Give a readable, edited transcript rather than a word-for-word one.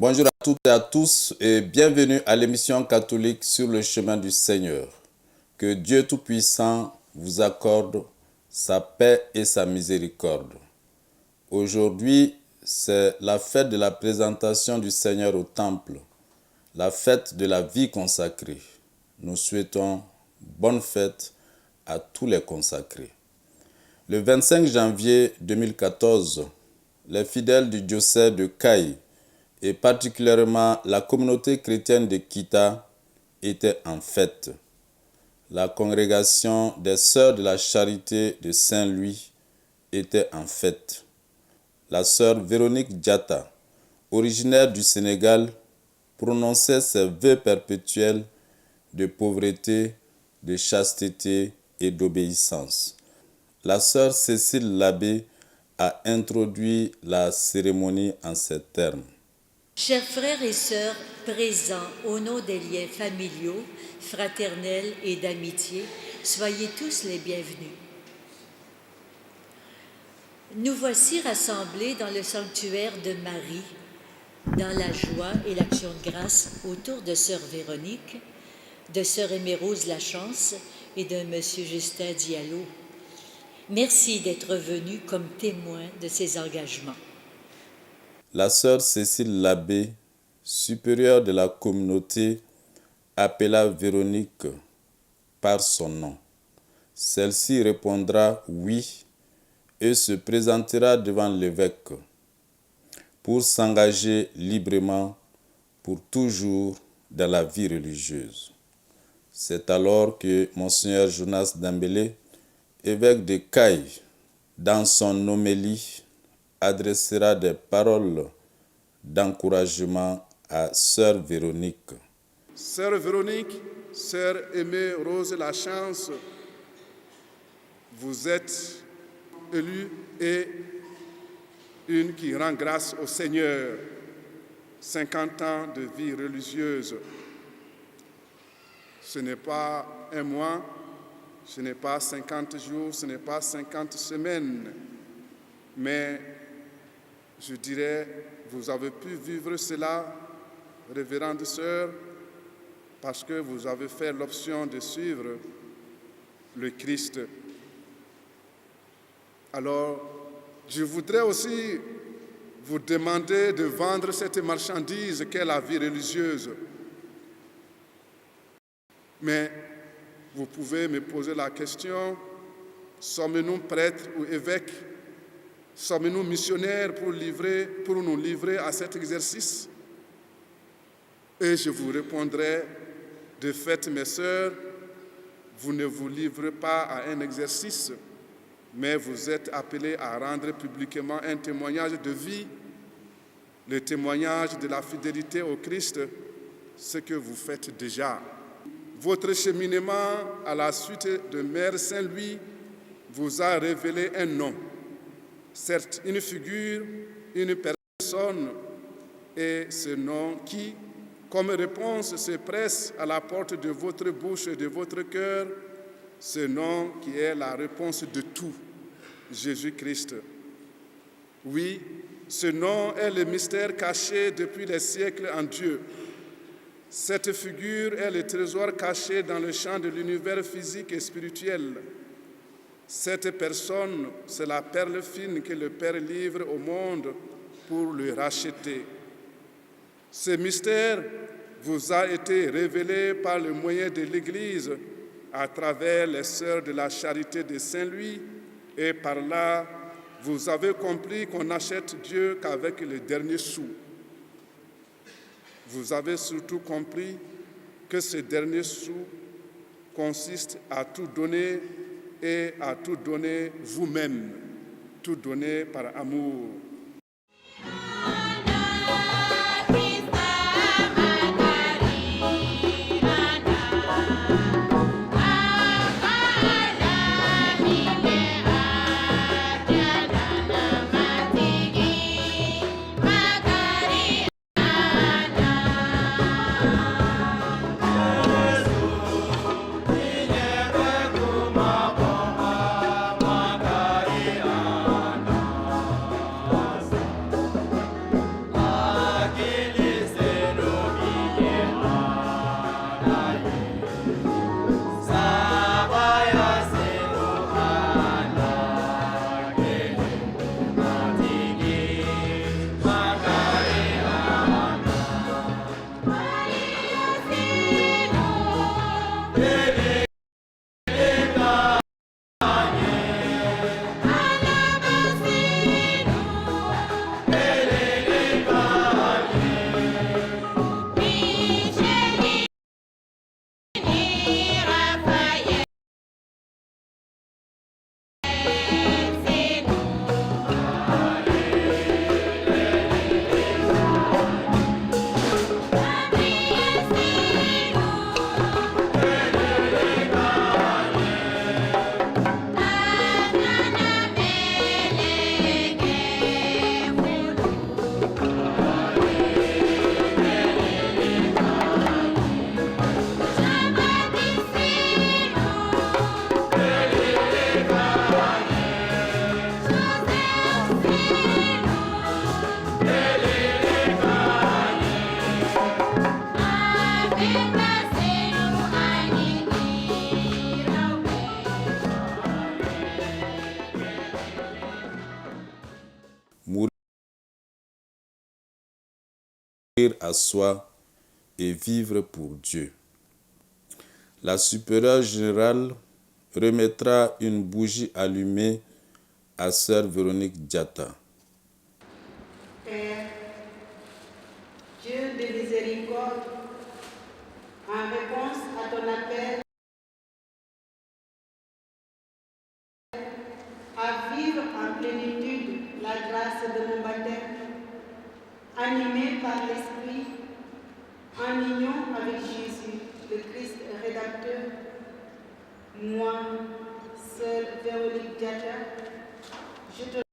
Bonjour à toutes et à tous et bienvenue à l'émission catholique sur le chemin du Seigneur. Que Dieu Tout-Puissant vous accorde sa paix et sa miséricorde. Aujourd'hui, c'est la fête de la présentation du Seigneur au Temple, la fête de la vie consacrée. Nous souhaitons bonne fête à tous les consacrés. Le 25 janvier 2014, les fidèles du diocèse de Caille et particulièrement la communauté chrétienne de Kita étaient en fête. La congrégation des Sœurs de la Charité de Saint-Louis était en fête. La sœur Véronique Diatta, originaire du Sénégal, prononçait ses vœux perpétuels de pauvreté, de chasteté et d'obéissance. La sœur Cécile Labbé a introduit la cérémonie en ces termes. Chers frères et sœurs présents au nom des liens familiaux, fraternels et d'amitié, soyez tous les bienvenus. Nous voici rassemblés dans le sanctuaire de Marie, dans la joie et l'action de grâce autour de sœur Véronique, de sœur Aimée-Rose Lachance et de monsieur Justin Diallo. Merci d'être venus comme témoins de ces engagements. La sœur Cécile Labbé, supérieure de la communauté, appela Véronique par son nom. Celle-ci répondra oui et se présentera devant l'évêque pour s'engager librement pour toujours dans la vie religieuse. C'est alors que Monseigneur Jonas Dembélé, évêque de Caille, dans son homélie, adressera des paroles d'encouragement à sœur Véronique. Sœur Véronique, sœur Aimée-Rose Lachance, vous êtes élue et une qui rend grâce au Seigneur. 50 ans de vie religieuse. Ce n'est pas un mois, ce n'est pas 50 jours, ce n'est pas 50 semaines, mais je dirais, vous avez pu vivre cela, révérende sœur, parce que vous avez fait l'option de suivre le Christ. Alors, je voudrais aussi vous demander de vendre cette marchandise qu'est la vie religieuse. Mais vous pouvez me poser la question, sommes-nous prêtres ou évêques? Sommes-nous missionnaires pour nous livrer à cet exercice? Et je vous répondrai, de fait, mes sœurs, vous ne vous livrez pas à un exercice, mais vous êtes appelés à rendre publiquement un témoignage de vie, le témoignage de la fidélité au Christ, ce que vous faites déjà. Votre cheminement à la suite de Mère Saint-Louis vous a révélé un nom. Certes, une figure, une personne, et ce nom qui, comme réponse, se presse à la porte de votre bouche et de votre cœur, ce nom qui est la réponse de tout, Jésus-Christ. Oui, ce nom est le mystère caché depuis les siècles en Dieu. Cette figure est le trésor caché dans le champ de l'univers physique et spirituel. Cette personne, c'est la perle fine que le Père livre au monde pour le racheter. Ce mystère vous a été révélé par le moyen de l'Église à travers les Sœurs de la Charité de Saint-Louis et par là, vous avez compris qu'on n'achète Dieu qu'avec le dernier sou. Vous avez surtout compris que ce dernier sou consiste à tout donner et à tout donner vous-même, tout donner par amour. à soi et vivre pour Dieu. La supérieure générale remettra une bougie allumée à sœur Véronique Diatta. Père, Dieu de miséricorde, en réponse à ton appel à vivre en plénitude la grâce de mon baptême, animé par l'Esprit, en union avec Jésus, le Christ rédempteur, moi, sœur Véronique Diatta, je te